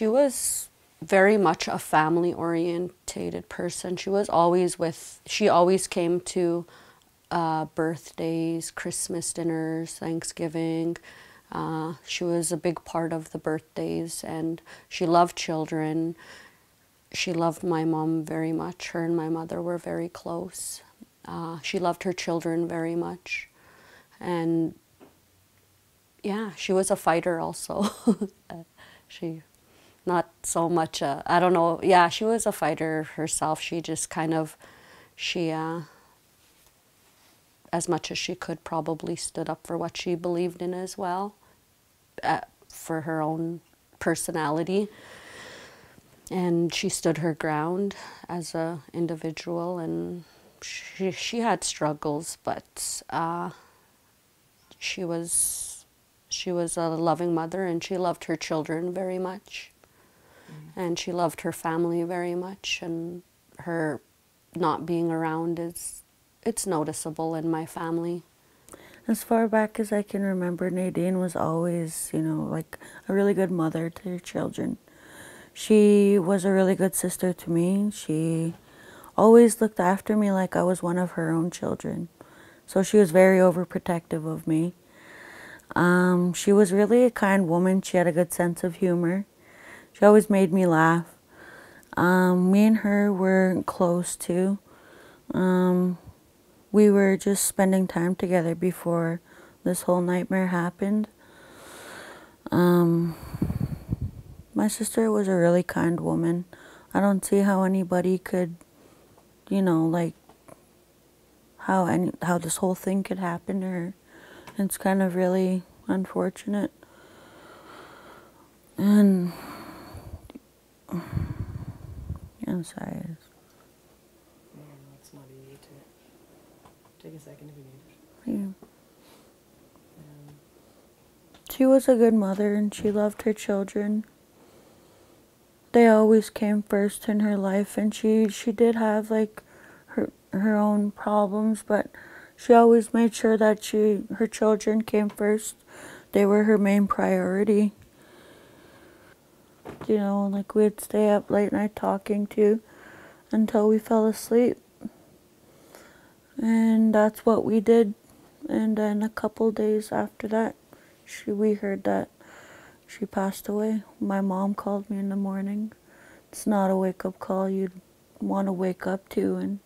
She was very much a family-orientated person. She always came to birthdays, Christmas dinners, Thanksgiving. She was a big part of the birthdays, and she loved children. She loved my mom very much. Her and my mother were very close. She loved her children very much. And yeah, she was a fighter also. She, not so much, I don't know, yeah, she was a fighter herself. She just kind of, as much as she could, probably stood up for what she believed in as well, for her own personality. And she stood her ground as an individual, and she had struggles, but she was a loving mother, and she loved her children very much. And she loved her family very much, and her not being around it's noticeable in my family. As far back as I can remember, Nadine was always, you know, like a really good mother to her children. She was a really good sister to me. She always looked after me like I was one of her own children. So she was very overprotective of me. She was really a kind woman. She had a good sense of humor. She always made me laugh. Me and her were close too. We were just spending time together before this whole nightmare happened. My sister was a really kind woman. I don't see how anybody could, you know, like, how this whole thing could happen to her. It's kind of really unfortunate. And I'm sorry. It's not easy to take a second if you need it. Yeah. She was a good mother, and she loved her children. They always came first in her life, and she did have like her own problems, but she always made sure that her children came first. They were her main priority. You know, like we'd stay up late night talking to until we fell asleep. And that's what we did. And then a couple days after that, we heard that she passed away. My mom called me in the morning. It's not a wake-up call you'd want to wake up to, and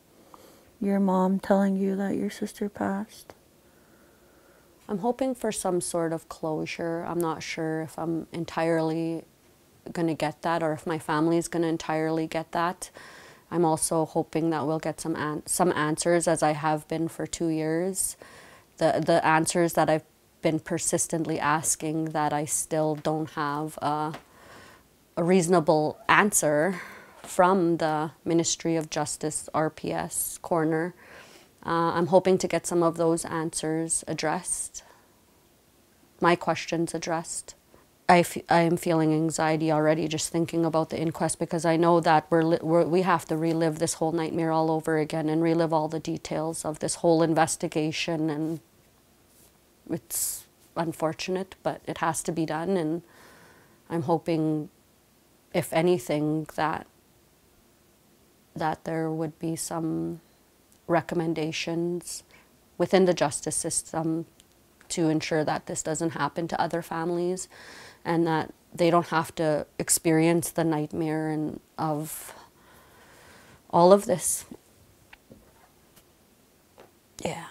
your mom telling you that your sister passed. I'm hoping for some sort of closure. I'm not sure if I'm entirely going to get that, or if my family is going to entirely get that. I'm also hoping that we'll get some answers, as I have been for 2 years. The answers that I've been persistently asking, that I still don't have a reasonable answer from the Ministry of Justice, RPS corner. I'm hoping to get some of those answers addressed, my questions addressed. I am feeling anxiety already just thinking about the inquest, because I know that we have to relive this whole nightmare all over again and relive all the details of this whole investigation, and it's unfortunate, but it has to be done. And I'm hoping, if anything, that there would be some recommendations within the justice system to ensure that this doesn't happen to other families, and that they don't have to experience the nightmare of all of this. Yeah.